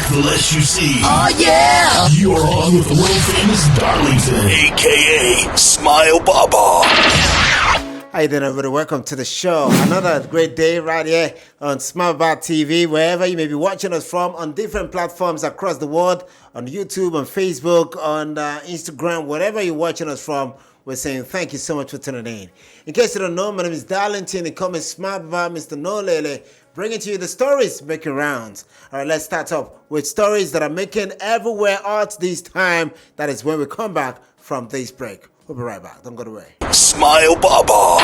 The less you see. Oh, yeah! You're on with the world-famous Darlington, a.k.a. Smile Baba. How you doing, everybody? Welcome to the show. Another great day right here on Smile Baba TV, wherever you may be watching us from, on different platforms across the world, on YouTube, on Facebook, on Instagram, wherever you're watching us from. We're saying thank you so much for tuning in. In case you don't know, my name is Darlington. It comes Smile Baba, Mr. Nolele, bringing to you the stories making rounds. All right, let's start up with stories that are making everywhere art this time. That is when we come back from this break. We'll be right back. Don't go away. Smile Baba.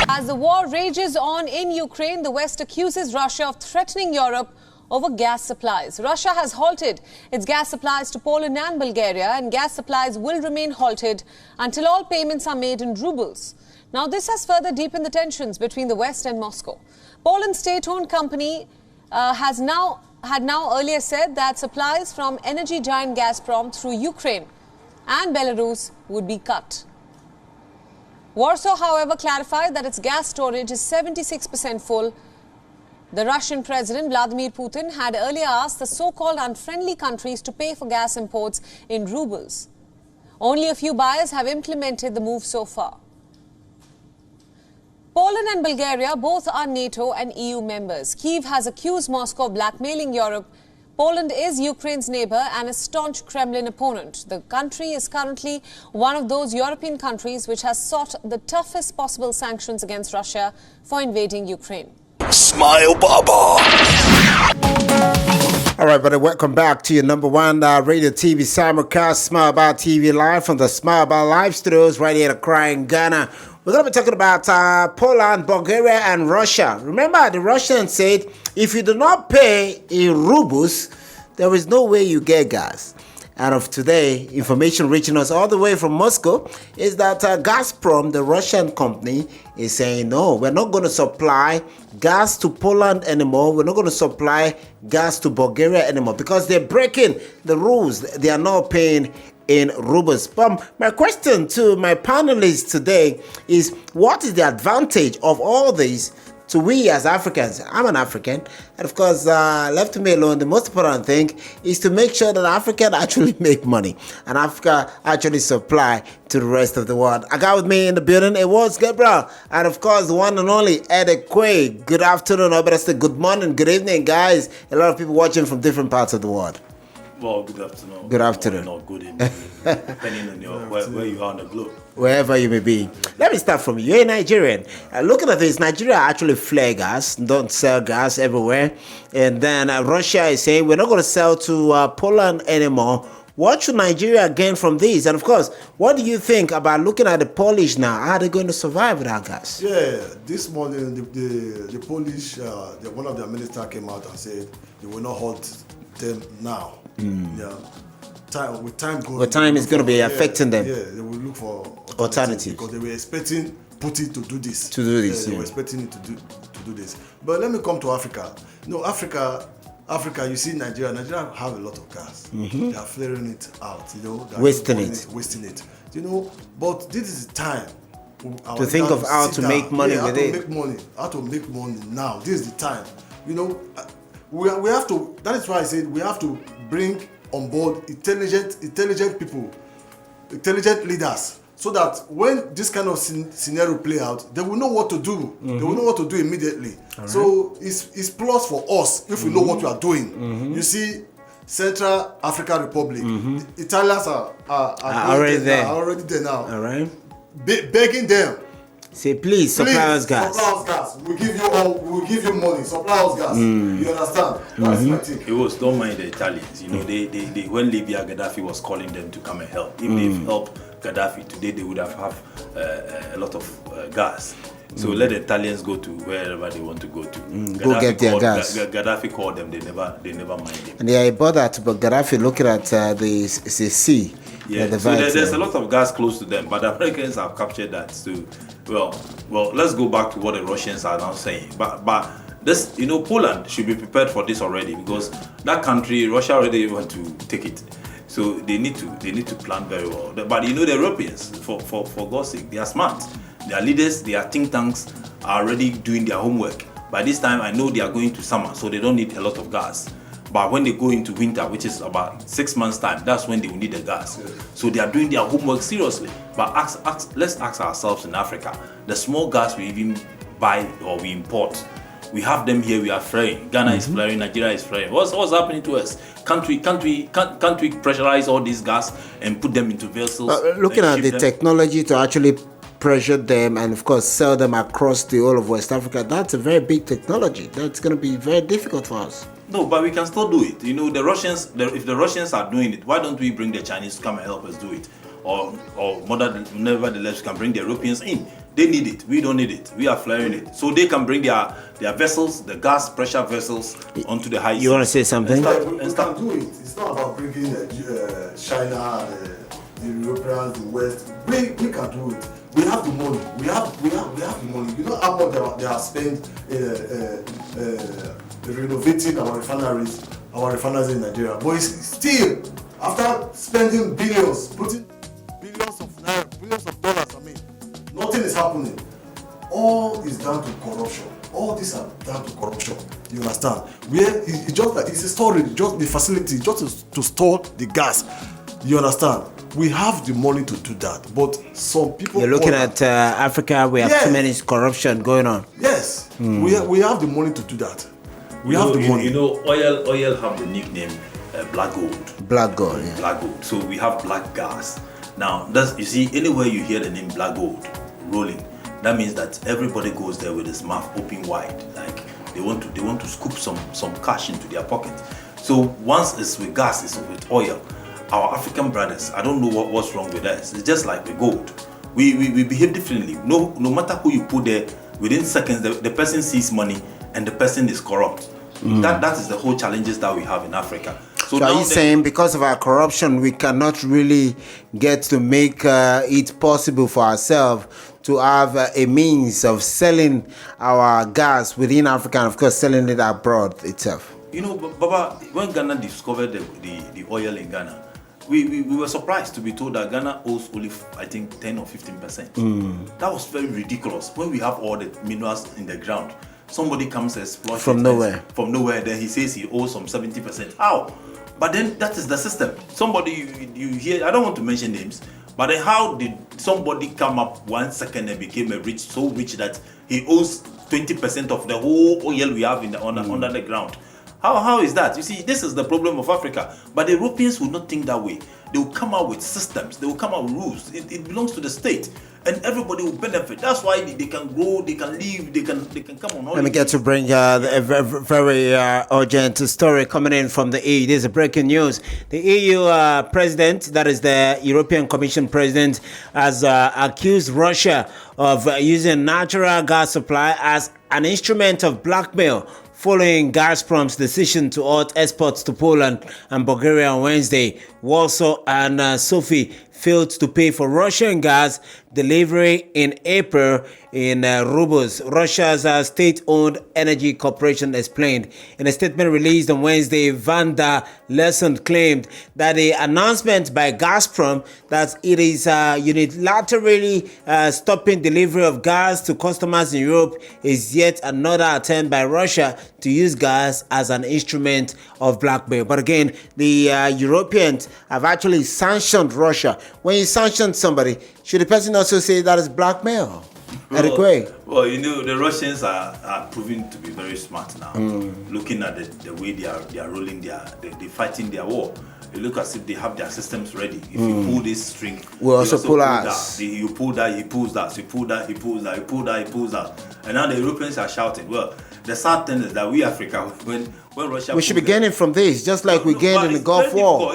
As the war rages on in Ukraine, the West accuses Russia of threatening Europe over gas supplies. Russia has halted its gas supplies to Poland and Bulgaria, and gas supplies will remain halted until all payments are made in rubles. Now, this has further deepened the tensions between the West and Moscow. Poland's state-owned company had now earlier said that supplies from energy giant Gazprom through Ukraine and Belarus would be cut. Warsaw, however, clarified that its gas storage is 76% full. The Russian President Vladimir Putin had earlier asked the so-called unfriendly countries to pay for gas imports in rubles. Only a few buyers have implemented the move so far. Poland and Bulgaria both are NATO and EU members. Kyiv has accused Moscow of blackmailing Europe. Poland is Ukraine's neighbor and a staunch Kremlin opponent. The country is currently one of those European countries which has sought the toughest possible sanctions against Russia for invading Ukraine. Smile Baba. All right, buddy, welcome back to your number one radio TV simulcast, Smile Baba TV Live from the Smile Baba Live Studios right here in Accra, in Ghana. We're going to be talking about Poland, Bulgaria, and Russia. Remember, the Russians said, if you do not pay in rubles, there is no way you get gas. And of today, information reaching us all the way from Moscow is that Gazprom, the Russian company, is saying, no, we're not going to supply gas to Poland anymore. We're not going to supply gas to Bulgaria anymore because they're breaking the rules. They are not paying in rubles. But my question to my panelists today is, what is the advantage of all this to we as Africans? I'm an African, and of course, left to me alone, the most important thing is to make sure that Africa actually make money and Africa actually supply to the rest of the world. I got with me in the building, it was Gabriel, and of course, the one and only Edekwe. Good afternoon, or better say good morning, good evening, guys. A lot of people watching from different parts of the world. Well, good afternoon. Good afternoon. Not good evening, depending on where you are on the globe. Wherever you may be. Let me start from you. You're a Nigerian. Looking at this, Nigeria actually flare gas, don't sell gas everywhere. And then Russia is saying we're not going to sell to Poland anymore. What should Nigeria gain from this? And of course, what do you think about looking at the Polish now? How are they going to survive without gas? Yeah, this morning the Polish, one of their ministers came out and said they will not halt them now. Yeah, time is going to be affecting them. Yeah, they will look for alternatives because they were expecting Putin to do this. They were expecting him to do this. But let me come to Africa. Africa. You see, Nigeria have a lot of gas. They are flaring it out. Wasting it. But this is the time to think of how to make money with it. How to make money now. This is the time. We have to. That is why I said we have to bring on board intelligent people, intelligent leaders, so that when this kind of scenario play out, they will know what to do. They will know what to do immediately. Right. So it's plus for us if we know what we are doing. You see, Central African Republic, the Italians are already there now. All right, begging them. Say, please supply us gas. Supply us gas. We'll give you money. Supply us gas. You understand? That's my thing. It was, don't mind the Italians. They when Libya, Gaddafi was calling them to come and help. If they've helped Gaddafi today, they would have a lot of gas. So let the Italians go to wherever they want to go to. Go get their gas. Gaddafi called them. They never mind them. And they are bothered, but Gaddafi looking at the sea. Yeah, so there's a lot of gas close to them, but the Americans have captured that too. Well, let's go back to what the Russians are now saying. But this, Poland should be prepared for this already, because that country, Russia already want to take it. So they need to plan very well. But the Europeans, for God's sake, they are smart. Their leaders, their think tanks are already doing their homework. By this time, I know they are going to summer, so they don't need a lot of gas. But when they go into winter, which is about 6 months' time, that's when they will need the gas. So they are doing their homework seriously. But let's ask ourselves in Africa, the small gas we even buy or we import, we have them here, we are flaring. Ghana is flaring, Nigeria is flaring. What's happening to us? Can't we pressurize all these gas and put them into vessels? Looking at the technology to actually pressure them and of course sell them across the whole of West Africa, that's a very big technology. That's going to be very difficult for us. No, but we can still do it. You know, the Russians, if the Russians are doing it, why don't we bring the Chinese to come and help us do it? Or nevertheless, we can bring the Europeans in. They need it. We don't need it. We are flaring it. So they can bring their vessels, the gas pressure vessels, onto the high seas. You want to say something? We can do it. It's not about bringing China, the Europeans, the West. We can do it. We have the money. We have the money. You know how much they have spent renovating our refineries in Nigeria. But it's still, after spending billions, putting billions of dollars, nothing is happening. All is down to corruption. All these are down to corruption. You understand? It's just like it's a storage, just the facility, just to store the gas. You understand? We have the money to do that, but some people. You're looking at Africa. We have too many corruption going on. Yes, we have the money to do that. We have the money. You know, oil have the nickname black gold. Black gold. Yeah. Black gold. So we have black gas. Now, you see, anywhere you hear the name black gold rolling, that means that everybody goes there with his mouth open wide, like they want to scoop some cash into their pocket. So once it's with gas, it's with oil. Our African brothers, I don't know what's wrong with us. It's just like the gold. We behave differently. No matter who you put there, within seconds the person sees money and the person is corrupt. That is the whole challenges that we have in Africa. So are you saying because of our corruption, we cannot really get to make it possible for ourselves to have a means of selling our gas within Africa and of course selling it abroad itself? You know, Baba, when Ghana discovered the oil in Ghana, we were surprised to be told that Ghana owes only, I think, 10 or 15%. That was very ridiculous. When we have all the minerals in the ground, somebody comes and exploits from nowhere. From nowhere, then he says he owes some 70%. How? But then that is the system. Somebody you hear, I don't want to mention names, but then how did somebody come up 1 second and became so rich that he owes 20% of the whole oil we have under the ground? How is that? You see, this is the problem of Africa. But the Europeans will not think that way. They will come out with systems. They will come out with rules. It belongs to the state, and everybody will benefit. That's why they can grow, they can live, they can come on. Let me get to bring a very urgent story coming in from the EU. This is breaking news. The EU president, that is the European Commission president, has accused Russia of using natural gas supply as an instrument of blackmail, following Gazprom's decision to halt exports to Poland and Bulgaria on Wednesday. Warsaw and Sophie failed to pay for Russian gas delivery in April in rubles. Russia's state-owned energy corporation explained. In a statement released on Wednesday, Van der Leyen claimed that the announcement by Gazprom that it is unilaterally stopping delivery of gas to customers in Europe is yet another attempt by Russia to use gas as an instrument of blackmail. But again, the Europeans have actually sanctioned Russia. When you sanction somebody, should the person also say that is blackmail? Well, you know, the Russians are proving to be very smart now. Looking at the way they are rolling they're fighting their war. They look as if they have their systems ready. If you pull this string, we also pull ours. You pull that, he pulls that. You pull that, he pulls that. You pull that, he pulls that. And now the Europeans are shouting. Well, the sad thing is that we Africa, when Russia, we should be gaining from this, just like we gained in the Gulf War.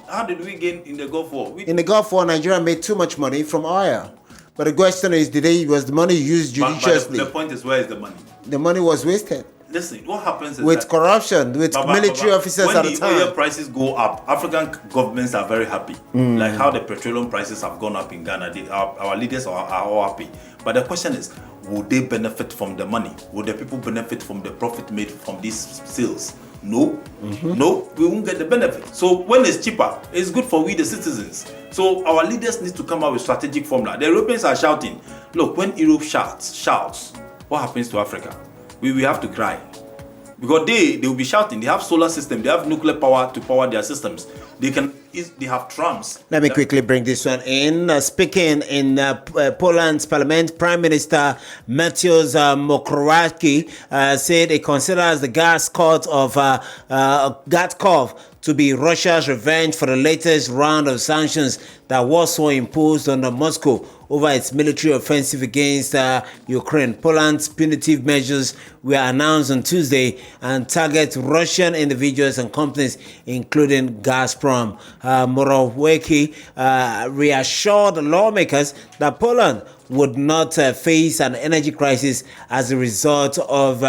How did we gain in the Gulf War? In the Gulf War, Nigeria made too much money from oil. But the question is, was the money used judiciously? But the point is, where is the money? The money was wasted. Listen, what happens is with corruption, with military officers at the time. When the oil prices go up, African governments are very happy. Like how the petroleum prices have gone up in Ghana. Our leaders are all happy. But the question is, will they benefit from the money? Will the people benefit from the profit made from these sales? No, no, we won't get the benefit. So when it's cheaper, it's good for we the citizens. So our leaders need to come up with strategic formula. The Europeans are shouting. Look, when Europe shouts, what happens to Africa? We have to cry. because they will be shouting. They have solar system. They have nuclear power to power their systems. They have trams. Let me quickly bring this one in. Speaking in Poland's parliament, Prime Minister Mateusz Morawiecki said he considers the gas cut of Gatkov to be Russia's revenge for the latest round of sanctions that Warsaw imposed on Moscow over its military offensive against Ukraine. Poland's punitive measures were announced on Tuesday and target Russian individuals and companies, including Gazprom. Morawiecki reassured lawmakers that Poland would not face an energy crisis as a result of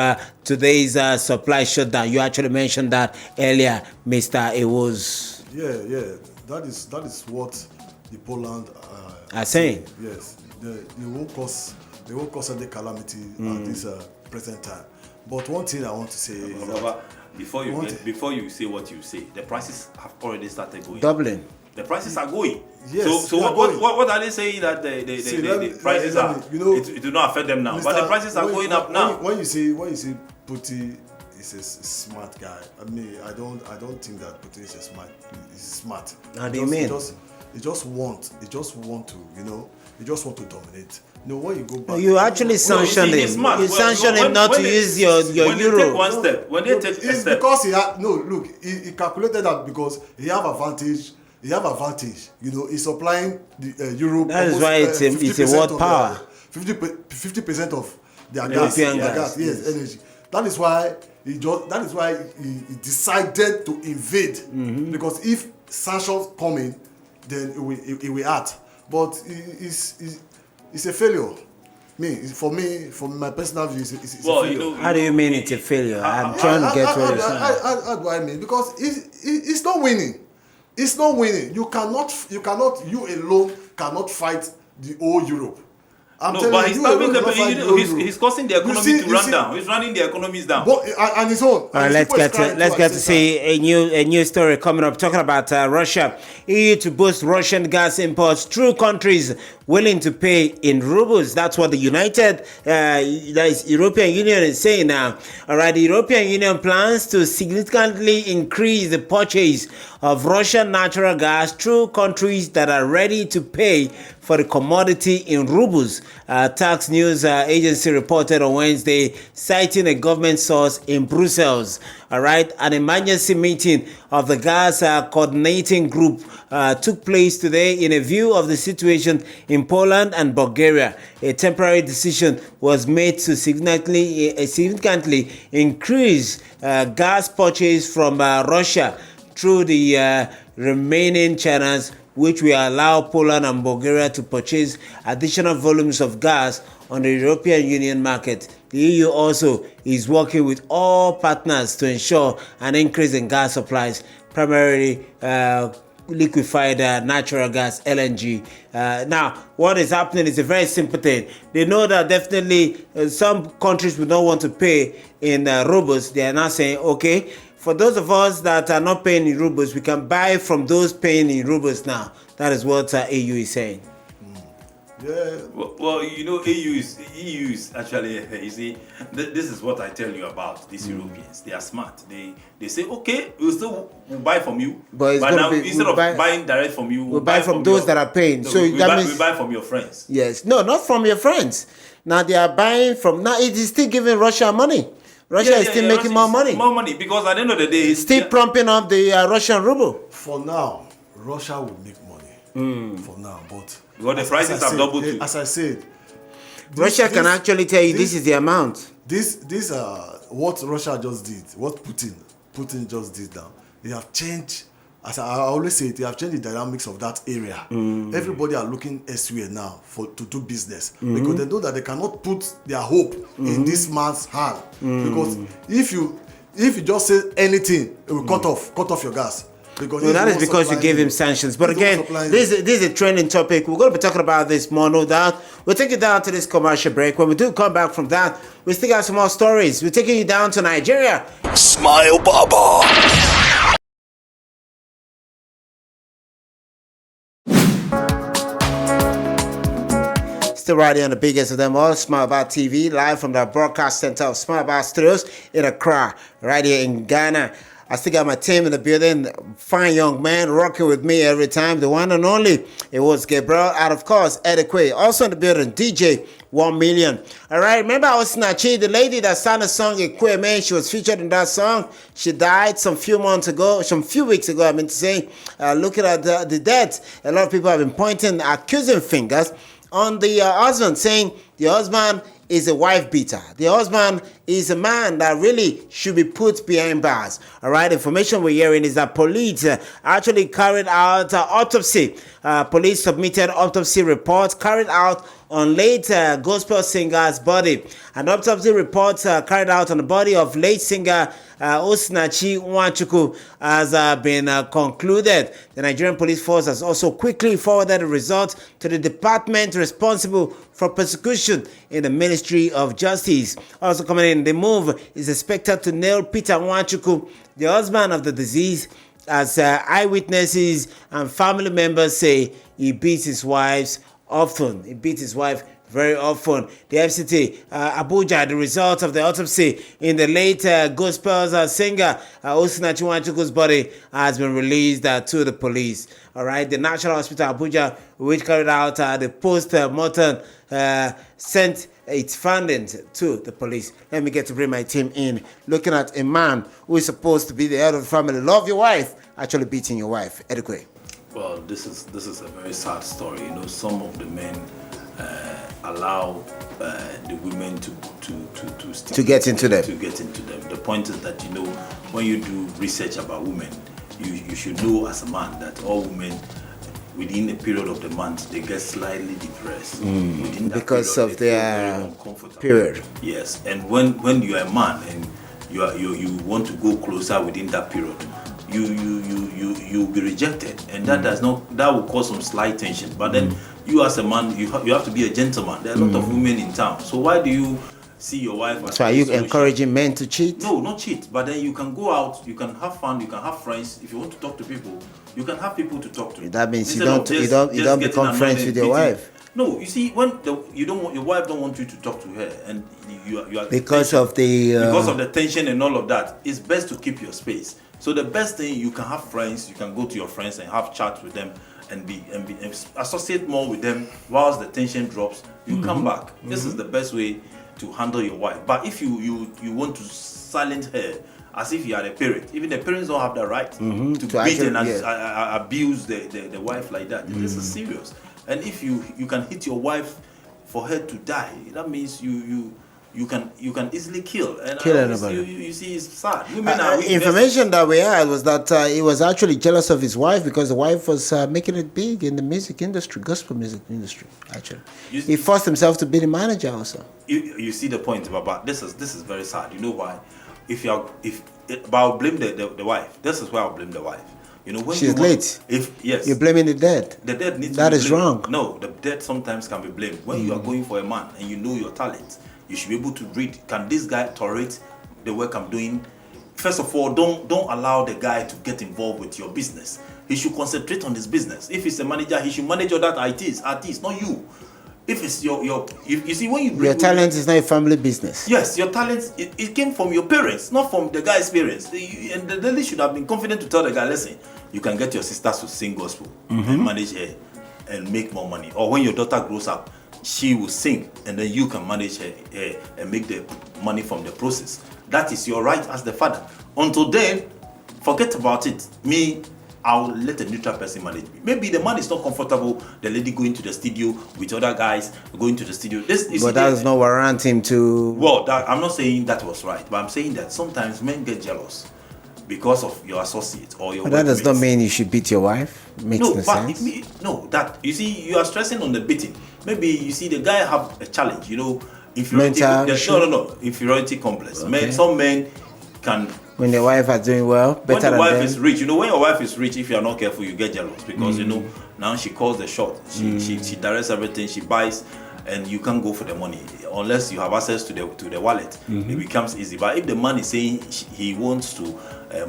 today's supply shutdown. You actually mentioned that earlier, Mr. Ewos. Yeah. That is what the Poland are saying. Yes, they won't cause any calamity at this present time. But one thing I want to say is that before you say what you say, the prices have already started going. Doubling. The prices are going. Yes. So what are they saying that the prices are? It do not affect them now, but the prices are going up now. When you say Putin is a smart guy, I mean I don't think that Putin is smart. How do you mean? He just want to dominate. When you go back, you actually sanctioned him. You sanctioned him not to use your euro. They take one step. When they take a step, because he calculated that because he have advantage. He's supplying the Europe. That is why it's a world power. 50% of their European gas. Yes, energy. That is why he decided to invade. Because if sanctions come in, then it will act. But it's a failure. From my personal view, it's a failure. How do you mean it's a failure? I'm trying to get what you're saying. How do I mean? Because it's not winning. It's not winning. You alone cannot fight the whole Europe. He's causing the economy to run down. He's running the economies down. And his own. All right, let's get to see a new story coming up talking about Russia. EU to boost Russian gas imports through countries willing to pay in rubles. That's what the European Union is saying now. All right, the European Union plans to significantly increase the purchase of Russian natural gas through countries that are ready to pay for the commodity in rubles. Tax News Agency reported on Wednesday, citing a government source in Brussels. All right, an emergency meeting of the gas coordinating group took place today in a view of the situation in Poland and Bulgaria. A temporary decision was made to significantly increase gas purchase from Russia through the remaining channels, which will allow Poland and Bulgaria to purchase additional volumes of gas on the European Union market. The EU also is working with all partners to ensure an increase in gas supplies, primarily liquefied natural gas, LNG. Now, what is happening is a very simple thing. They know that definitely some countries will not want to pay in rubles. They are now saying, okay, for those of us that are not paying in rubles, we can buy from those paying in rubles now. That is what EU is saying. Yeah. Well, EU is actually, you see, this is what I tell you about these Europeans. They are smart. They say, okay, we'll buy from you. But now, instead of buying direct from you, we'll buy from those that are paying. So we buy from your friends. Yes. No, not from your friends. Now they are buying from, now it is still giving Russia money. Russia is still making more money. More money, because at the end of the day, it's still pumping up the Russian ruble. For now, Russia will make money. For now, but the prices have doubled too. As I said, Russia can actually tell you this is the amount. This what Russia just did, what Putin just did now. They have changed. As I always say, they have changed the dynamics of that area. Everybody are looking elsewhere now to do business because they know that they cannot put their hope in this man's hand. Because if you just say anything, it will cut off your gas. Well, that is because you gave him sanctions. But again, this is a trending topic. We're going to be talking about this more, no doubt. We'll take you down to this commercial break. When we do come back from that, we still got some more stories. We're taking you down to Nigeria. Smile Baba. Still riding on the biggest of them all, Smile About TV, live from the broadcast center of Smile About Studios in Accra, right here in Ghana. I still got my team in the building, fine young man rocking with me every time, the one and only. It was Gabriel, and of course, Edeque. Also in the building, DJ 1 Million. All right, remember Osinachi, the lady that sang the song Ekwe, man, she was featured in that song. She died some few weeks ago, I mean to say. Looking at the death, a lot of people have been pointing accusing fingers on the husband, saying the husband is a wife beater. The husband is a man that really should be put behind bars. All right, information we're hearing is that police actually carried out autopsy. Police submitted autopsy reports carried out on late gospel singer's body. An autopsy report carried out on the body of late singer Osinachi Husband has been concluded. The Nigerian police force has also quickly forwarded the results to the department responsible for prosecution in the Ministry of Justice. Also coming in, the move is expected to nail Peter Husband, the husband of the deceased, as eyewitnesses and family members say he beats his wife often. He beats his wife very often. The FCT, Abuja, the result of the autopsy in the late gospel singer Osinachi Husband's body has been released to the police. All right, the National Hospital Abuja, which carried out the post-mortem, sent its findings to the police. Let me get to bring my team in. Looking at a man who is supposed to be the head of the family, love your wife, actually beating your wife. Edeque. Well, this is a very sad story. You know, some of the men allow the women to get into them. The point is that, you know, when you do research about women, you should know as a man that all women, within a period of the month, they get slightly depressed. Because period, of their period. Yes, and when you are a man and you want to go closer within that period, you'll be rejected, and that will cause some slight tension. But then you as a man, you have to be a gentleman. There are a lot of women in town, so why do you see your wife? So are you encouraging men to cheat? No, not cheat. But then you can go out, you can have fun, you can have friends. If you want to talk to people, you can have people to talk to. That means you don't become friends with your wife. No, you see, when your wife don't want you to talk to her, and you are because of the tension and all of that, it's best to keep your space. So the best thing, you can have friends, you can go to your friends and have chats with them and associate more with them. Whilst the tension drops, you come back. This is the best way to handle your wife. But if you want to silence her as if you are a parent, even the parents don't have the right to beat and abuse the wife like that. This is serious. And if you can hit your wife for her to die, that means you can easily kill anybody. You see, it's sad. Information that we had was that he was actually jealous of his wife because the wife was making it big in the music industry, gospel music industry. Actually, he forced himself to be the manager also. You see the point, but this is very sad. You know why? But I'll blame the wife. This is why I'll blame the wife. You know, when she's late. Yes, you're blaming the dead. The dead needs that to be is blamed. wrong. No, the dead sometimes can be blamed. When you are going for a man and you know your talent, you should be able to read. Can this guy tolerate the work I'm doing? First of all, don't allow the guy to get involved with your business. He should concentrate on his business. If he's a manager, he should manage other artists, not you. If it's you see, when you your talent is not a family business. Yes, your talent it came from your parents, not from the guy's parents. And the lady should have been confident to tell the guy, listen, you can get your sisters to sing gospel and manage her and make more money. Or when your daughter grows up, she will sing and then you can manage her and make the money from the process. That is your right as the father. Until then, forget about it. I'll let a neutral person manage me. Maybe the man is not comfortable, the lady going to the studio with other guys, going to the studio. But that does not warrant him to... Well, I'm not saying that was right, but I'm saying that sometimes men get jealous because of your associate or your But that does not mean you should beat your wife. Makes no sense. You see, you are stressing on the beating. Maybe you see the guy have a challenge, you know, inferiority. Inferiority complex. Okay. Some men can... When the wife are doing well, better than them. When the wife is rich, you know, when your wife is rich, if you are not careful, you get jealous because, you know, now she calls the shot. She directs everything, she buys, and you can't go for the money unless you have access to the wallet. It becomes easy. But if the man is saying he wants to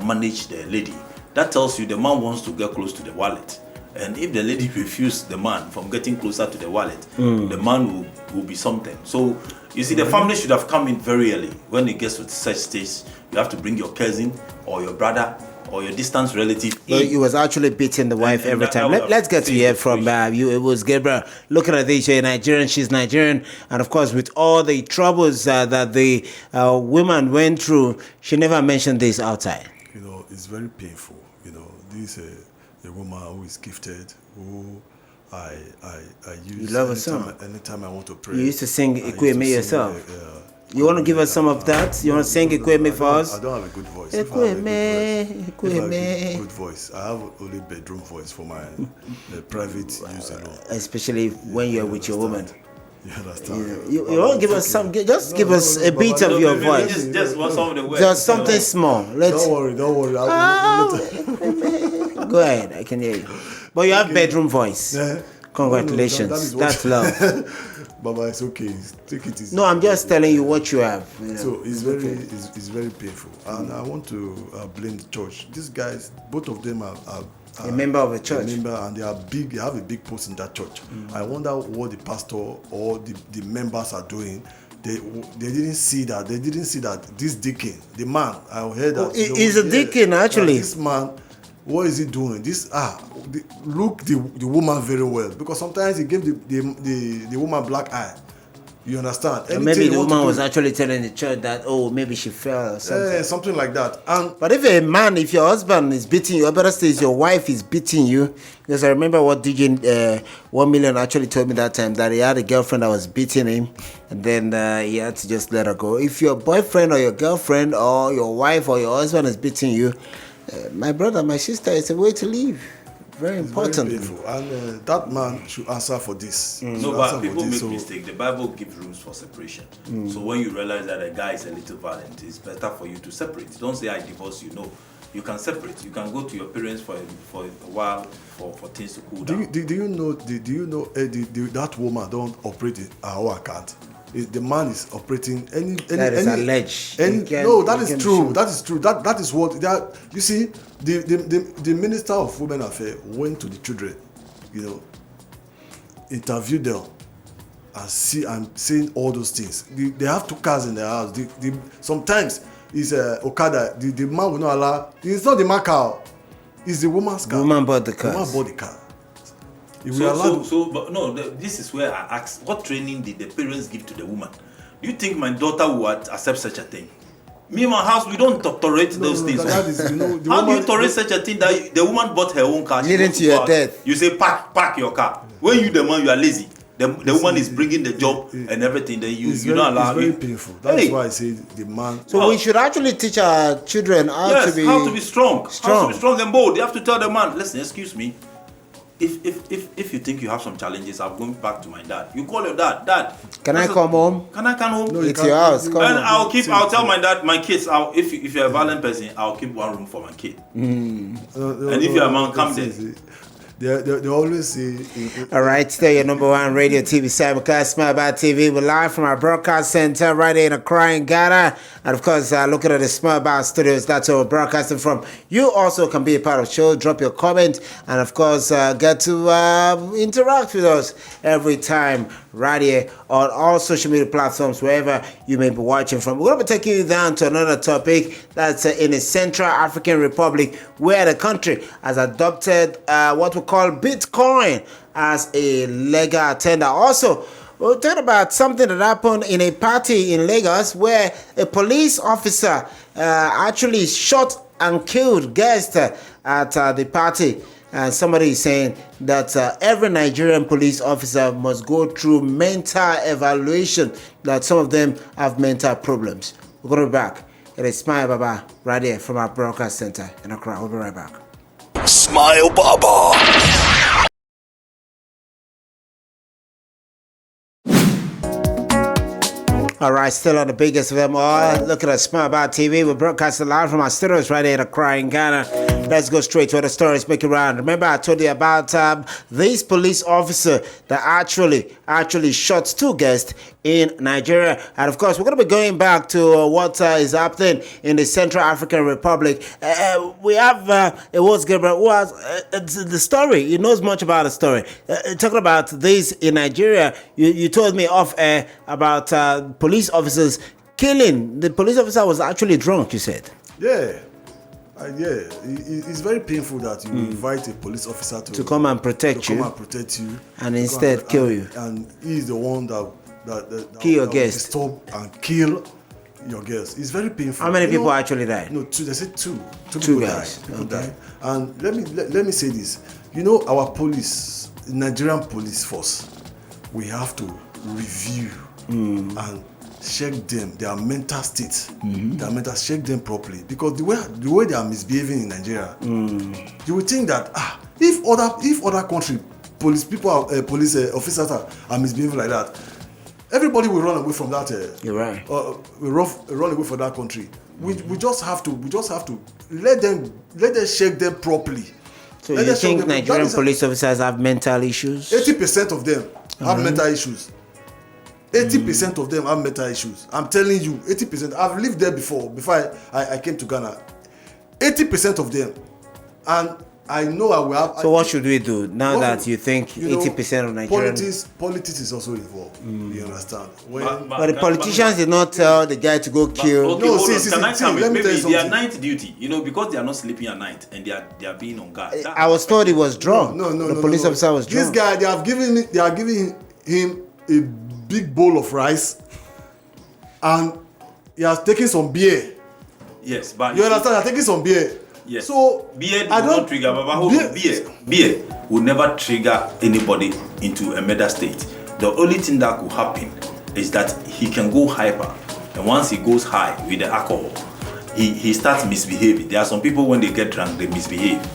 manage the lady, that tells you the man wants to get close to the wallet. And if the lady refused the man from getting closer to the wallet, the man will be something. So you see, the family should have come in very early. When it gets to such stage, you have to bring your cousin or your brother or your distant relative in. He was actually beating the wife And every that- time. that would Let's get to have hear saved the from you. It was Gabriel. Looking at this, you're Nigerian, she's Nigerian. And of course, with all the troubles that the women went through, she never mentioned this outside. You know, it's very painful. You know, this a woman who is gifted, who I use. You love her song? Anytime I want to pray. You used to sing I used Equate to Me sing, yourself. You want to give us some of that? You want to sing Equate Me for us? I don't have a good voice. If I have a Equate Me. good voice. I have only bedroom voice for my private use alone. Especially when you're with your woman. You understand? You want to give us some? Just give us a bit of your voice. Just want some of the words. Just something small. Let's. Don't worry. Go ahead. I can hear you. But you have bedroom voice. Yeah. Congratulations. No, that That's love. Baba, it's okay. Take it easy. No, I'm just telling you what you have. You know. So it's very painful, and I want to blame the church. These guys, both of them are A member of a church. A member, and they are big. They have a big post in that church. I wonder what the pastor or the members are doing. They didn't see that. They didn't see that this deacon, the man, I heard that. He's a deacon, actually. This man, what is he doing? Look the woman very well, because sometimes he gave the woman black eye. You understand? Or maybe the woman was actually telling the church that, oh, maybe she fell or something. Something like that. But if if your husband is beating you, or better still, your wife is beating you, because I remember what DJ 1 Million actually told me that time, that he had a girlfriend that was beating him, and then he had to just let her go. If your boyfriend or your girlfriend or your wife or your husband is beating you, my brother, my sister, it's a way to live. Very important. Very painful. And that man should answer for this. No, but people make mistakes. The Bible gives rules for separation. So when you realize that a guy is a little violent, it's better for you to separate. Don't say I divorce you. No, you can separate. You can go to your parents for a while for things to cool down. Do you know that woman don't operate in our account? The man is operating any that is alleged. No, that is true. That is true. That is what you see. The Minister of Women Affairs went to the children, interviewed them, and saying all those things. They have 2 cars in their house. Sometimes it's Okada. The man will not allow. It's not the man car. It's the woman's car. The woman bought the car. The woman bought the car. But no, this is where I ask, what training did the parents give to the woman? Do you think my daughter would accept such a thing? Me and my house, we don't tolerate those things. That is, How do you tolerate such a thing that the woman bought her own car? Leading to your death. You say, park your car. When you the man, you are lazy. The woman is bringing the job and everything. Then you don't allow it. It's very painful. That's why I say the man. So we should actually teach our children how to be strong. How to be strong and bold. They have to tell the man, listen, excuse me. If you think you have some challenges, I'm going back to my dad. You call your dad. Dad, can I come home? Can I come home? No, it's your house. Come and on. I'll tell my dad, my kids. If you're a violent person, I'll keep one room for my kid. And if you're a man, come there. They always say. All right, still your number 1 radio TV simulcast, Smile About TV. We're live from our broadcast center right here in Accra, in Ghana. And of course, looking at the Smile About studios, that's where we're broadcasting from. You also can be a part of the show, drop your comment, and of course, get to interact with us every time right here on all social media platforms, wherever you may be watching from. We're going to be taking you down to another topic that's in the Central African Republic, where the country has adopted what we call Bitcoin as a legal tender. Also, we'll talk about something that happened in a party in Lagos where a police officer actually shot and killed guests at the party. And somebody is saying that every Nigerian police officer must go through mental evaluation, that some of them have mental problems. We're going to be back. It is Smile Baba right here from our broadcast center in Accra. We'll be right back. Smile Baba. All right, still on the biggest of them all. Look at us, Smile About TV. We're broadcasting live from our studios right here in Accra, in Ghana. Let's go straight to the stories make it round. Remember, I told you about this police officer that actually shot 2 guests in Nigeria. And of course, we're going to be going back to what is happening in the Central African Republic. We have Awards Gabriel, who has the story. He knows much about the story. Talking about this in Nigeria, you told me off air about police officers killing. The police officer was actually drunk, you said. Yeah. It's very painful that you invite a police officer to come and protect you, and instead kill you. And he's the one that kill your guest, disturb and kill your guest. It's very painful. How many people actually died? No, 2. They said 2. 2 people guys. People died. And let me say this. Our police, Nigerian police force, we have to review and check them, their mental state, check them properly, because the way they are misbehaving in Nigeria, you would think that if other country police officers are misbehaving like that, everybody will run away from that. You're right. We run away from that country. We just have to let them check them properly. So you think Nigerian police officers have mental issues? 80% of them have mental issues. 80% of them have mental issues. I'm telling you, 80%. I've lived there before I came to Ghana. 80% of them. And I know I will have... So what should we do now that you think 80% of Nigerians... Politics is also involved. You understand? But the politicians did not tell the guy to go kill... Okay, no, see, let me tell you something. Their night duty, because they are not sleeping at night and they are being on guard. I was told he was drunk. No. The police officer was drunk. This guy, they are giving him a big bowl of rice, and he has taken some beer. Yes, but you understand? He has taken some beer. Yes. So beer will not trigger. Beer will never trigger anybody into a murder state. The only thing that could happen is that he can go hyper, and once he goes high with the alcohol, he starts misbehaving. There are some people when they get drunk they misbehave,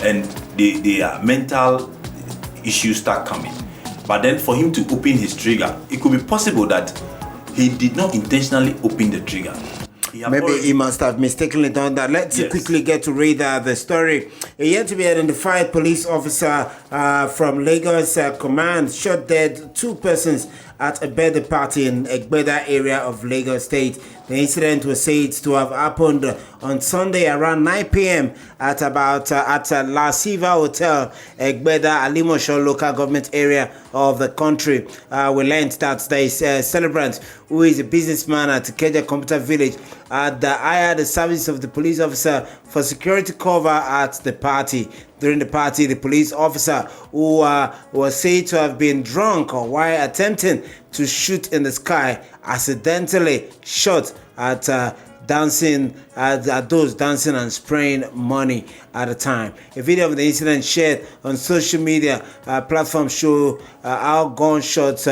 and their mental issues start coming. But then for him to open his trigger, it could be possible that he did not intentionally open the trigger. Maybe he must have mistakenly done that. Let's quickly get to read the story. A yet to be identified police officer from Lagos Command shot dead 2 persons at a birthday party in Egbeda area of Lagos State. The incident was said to have happened on Sunday around 9 p.m. at La Siva Hotel, Egbeda, Alimosho local government area of the country. We learned that there is a celebrant who is a businessman at Keja Computer Village that hired the service of the police officer for security cover at the party. During the party, the police officer, who was said to have been drunk while attempting to shoot in the sky, accidentally shot at those dancing and spraying money at the time. A video of the incident shared on social media platforms show how gunshots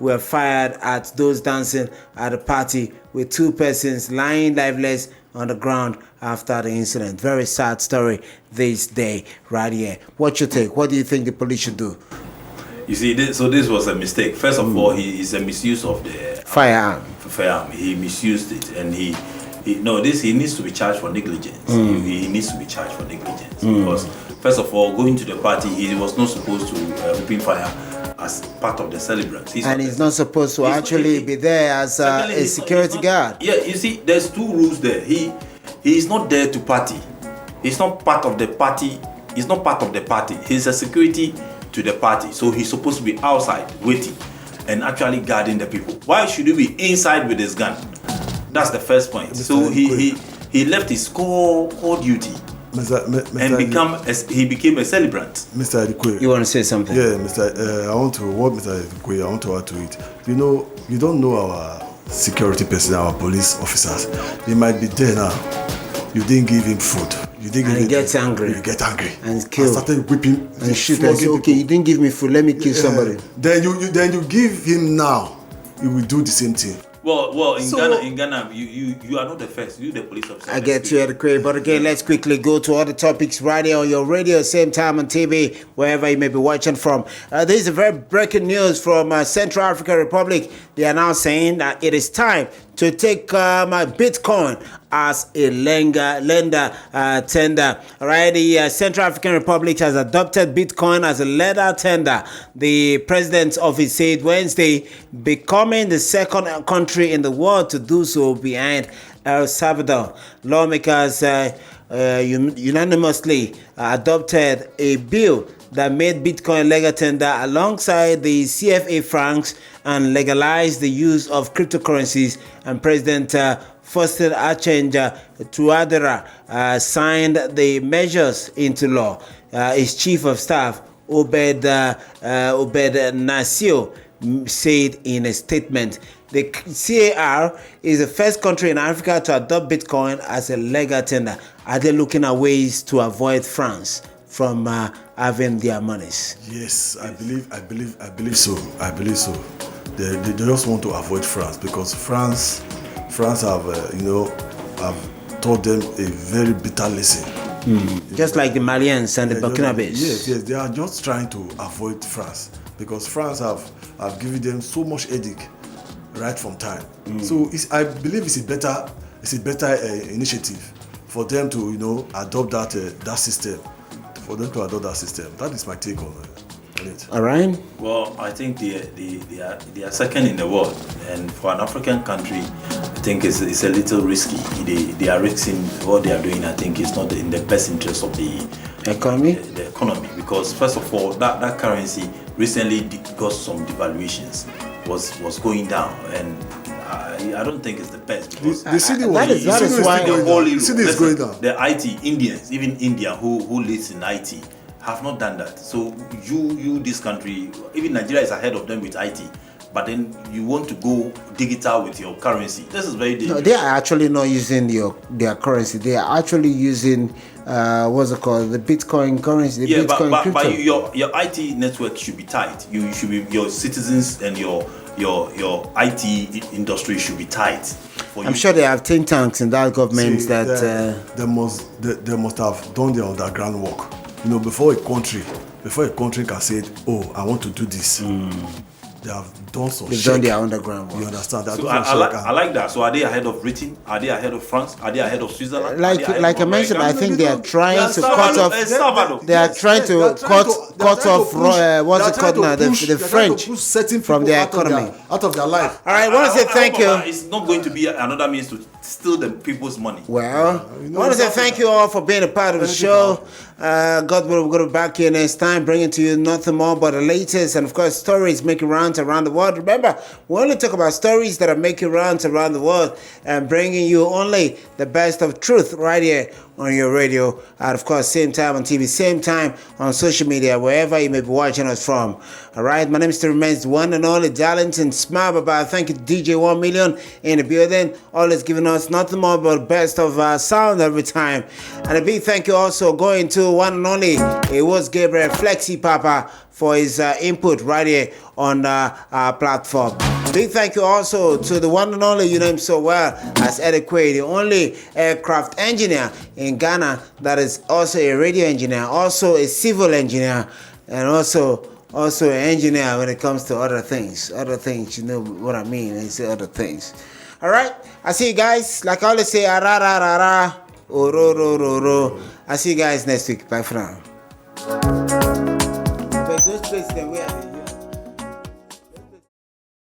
were fired at those dancing at the party, with 2 persons lying lifeless on the ground after the incident. Very sad story this day right here. What's your take? What do you think the police should do? You see, this was a mistake. First of all, he is a misuse of the firearm. He misused it, and he needs to be charged for negligence. He needs to be charged for negligence because, first of all, going to the party, he was not supposed to open fire as part of the celebrants. He's not supposed to actually be there as a security guard. Yeah, you see, there's 2 rules there. He is not there to party. He's not part of the party. He's not part of the party. He's a security to the party. So he's supposed to be outside waiting and actually guarding the people. Why should he be inside with his gun? That's the first point. So he left his core duty and he became a celebrant. Mr. Adikwe, you want to say something? Yeah, Mr. Mr. Adikwe, I want to add to it. You don't know our security personnel, our police officers. They might be there now. You didn't give him food. You didn't give him. He gets angry. You get angry and kill. And started whipping and shoot. And say, okay, you didn't give me food. Let me kill somebody. Then you give him now. He will do the same thing. Well, in Ghana, you are not the first. You the police officer. I get you at the crib, but again, let's quickly go to other topics right here on your radio, same time on TV, wherever you may be watching from. There is a very breaking news from Central African Republic. They are now saying that it is time to take my Bitcoin as a lender tender. All right, the Central African Republic has adopted Bitcoin as a lender tender. The president's office said Wednesday, becoming the second country in the world to do so behind El Salvador. Lawmakers unanimously adopted a bill that made Bitcoin legal tender alongside the CFA francs and legalized the use of cryptocurrencies. And President Faustin Archange Touadera signed the measures into law. His chief of staff, Obed Nasio, said in a statement. The CAR is the first country in Africa to adopt Bitcoin as a legal tender. Are they looking at ways to avoid France from having their monies? Yes, I believe so. I believe so. They just want to avoid France because France have have taught them a very bitter lesson. Just like the Malians and the Burkinabes. Yes, they are just trying to avoid France because France have given them so much headache right from time. So I believe it's a better initiative for them to adopt that system. For them to adopt that system. That is my take on it. All right. Well, I think they are second in the world, and for an African country, I think it's a little risky. They are risking what they are doing. I think it's not in the best interest of the economy. The economy, because first of all, that currency recently got some devaluations, was going down, and I don't think it's the best because the city that is why the city is going down. The IT Indians, even India, who leads in IT, have not done that. So you this country, even Nigeria is ahead of them with IT, but then you want to go digital with your currency. This is very dangerous. No, they are actually not using their currency. They are actually using what's it called, the Bitcoin currency. The Bitcoin crypto. But your IT network should be tight. You should be, your citizens and your IT industry should be tight. I'm sure they have think tanks in that government that they must have done their underground work. Before a country can say, "Oh, I want to do this." They have done some. They've done their underground work. You understand that? So I like that. So are they ahead of Britain? Are they ahead of France? Are they ahead of Switzerland? Like I mentioned, I think they are trying to cut off. They are trying to cut off what's it called now? The French from their economy, out of their life. All right, I want to say thank you. It's not going to be another means to steal the people's money. Well, I want to say thank you all for being a part of the show. God will, we're going to be back here next time, bringing to you nothing more but the latest and, of course, stories making rounds around the world. Remember, we only talk about stories that are making rounds around the world and bringing you only the best of truth right here on your radio. And, of course, same time on TV, same time on social media, wherever you may be watching us from. All right, my name still remains the one and only Darlington Smile. Bye-bye. Thank you to DJ 1 Million in the building, always giving us nothing more but best of sound every time. And a big thank you also going to one and only, it was Gabriel Flexi Papa for his input right here on our platform. Big thank you also to the one and only, you know him so well, as Edekwe, the only aircraft engineer in Ghana that is also a radio engineer, also a civil engineer, and also an engineer when it comes to other things. Other things, you know what I mean, I say other things. All right, I see you guys, like I always say, ara, oro. I see you guys next week. Bye for now. But those places that we are